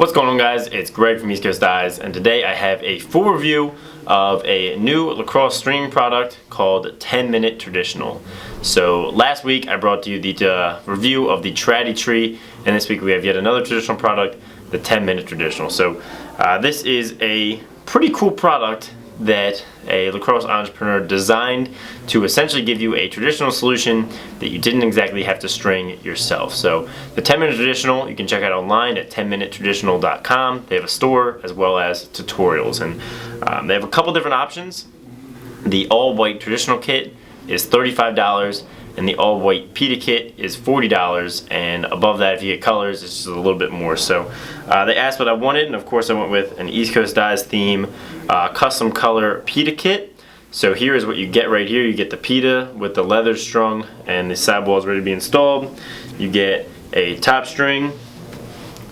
What's going on, guys? It's Greg from East Coast Dyes, and today I have a full review of a new Lacrosse streaming product called 10-Minute Traditional. So last week I brought to you the review of the Traddy Tree, and this week we have yet another traditional product, the 10-Minute Traditional. So this is a pretty cool product that a lacrosse entrepreneur designed to essentially give you a traditional solution that you didn't exactly have to string yourself. So the 10-Minute Traditional, you can check out online at 10minutetraditional.com. They have a store as well as tutorials, and they have a couple different options. The all-white traditional kit is $35, and the all-white pita kit is $40, and above that, if you get colors, it's just a little bit more. So they asked what I wanted, and of course I went with an East Coast Dyes theme custom color pita kit. So here is what you get right here. You get the pita with the leather strung and the sidewalls ready to be installed. You get a top string,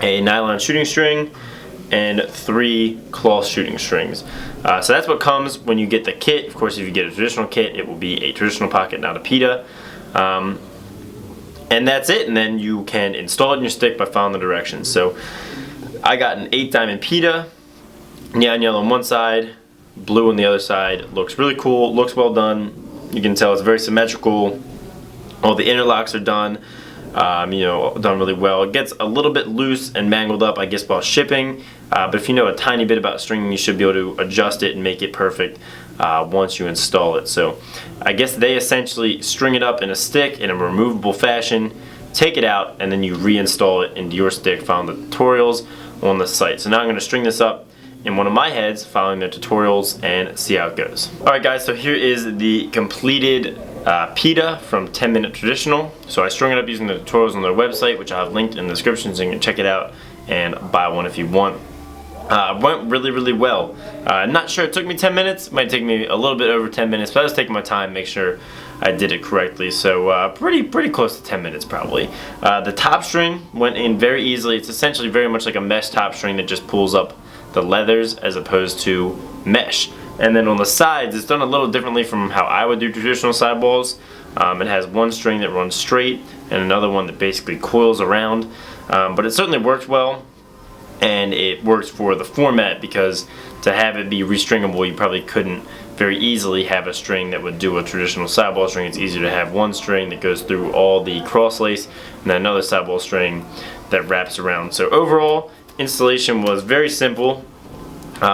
a nylon shooting string, and 3 cloth shooting strings. So that's what comes when you get the kit. Of course, if you get a traditional kit, it will be a traditional pocket, not a pita. And that's it, and then you can install it in your stick by following the directions. So I got an 8-diamond pita, neon yellow on one side, blue on the other side. Looks really cool, looks well done. You can tell it's very symmetrical. All the interlocks are done, done really well. It gets a little bit loose and mangled up, I guess, while shipping. But if you know a tiny bit about stringing, you should be able to adjust it and make it perfect once you install it. So I guess they essentially string it up in a stick in a removable fashion, take it out, and then you reinstall it into your stick following the tutorials on the site. So now I'm going to string this up in one of my heads following the tutorials and see how it goes. Alright guys, so here is the completed pita from 10-Minute Traditional. So I strung it up using the tutorials on their website, which I have linked in the description, so you can check it out and buy one if you want. Went really well. Not sure it took me 10 minutes, might take me a little bit over 10 minutes, but I was taking my time to make sure I did it correctly. So pretty close to 10 minutes probably. The top string went in very easily. It's essentially very much like a mesh top string that just pulls up the leathers as opposed to mesh. And then on the sides, it's done a little differently from how I would do traditional sidewalls. It has one string that runs straight and another one that basically coils around. But it certainly works well, and it works for the format, because to have it be restringable, you probably couldn't very easily have a string that would do a traditional sidewall string. It's easier to have one string that goes through all the cross lace and then another sidewall string that wraps around. So overall, installation was very simple,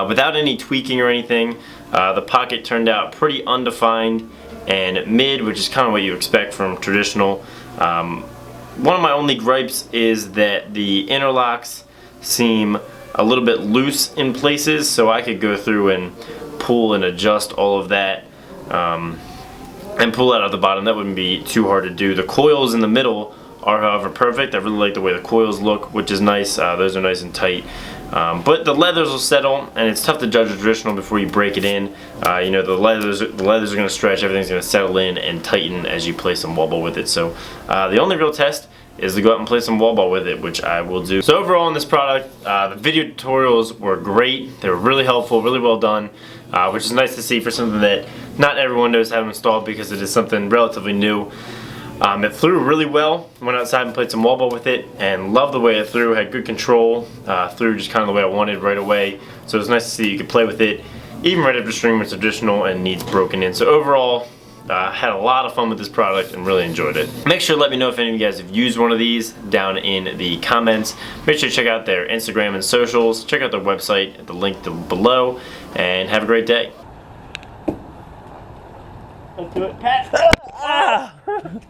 without any tweaking or anything. The pocket turned out pretty undefined and mid, which is kind of what you expect from traditional. One of my only gripes is that the interlocks seem a little bit loose in places, so I could go through and pull and adjust all of that and pull that out the bottom. That wouldn't be too hard to do. The coils in the middle are, however, perfect. I really like the way the coils look, which is nice. Those are nice and tight. But the leathers will settle, and it's tough to judge a traditional before you break it in. The leathers are going to stretch, everything's going to settle in and tighten as you play some wall ball with it. So the only real test is to go out and play some wall ball with it, which I will do. So overall on this product, the video tutorials were great. They were really helpful, really well done, which is nice to see for something that not everyone knows how to install, because it is something relatively new. It flew really well. Went outside and played some wall ball with it and loved the way it threw. Had good control, threw just kind of the way I wanted right away. So it was nice to see you could play with it even right after string was traditional and needs broken in. So overall, had a lot of fun with this product and really enjoyed it. Make sure to let me know if any of you guys have used one of these down in the comments. Make sure to check out their Instagram and socials. Check out their website at the link below, and have a great day. Let's do it, Pat.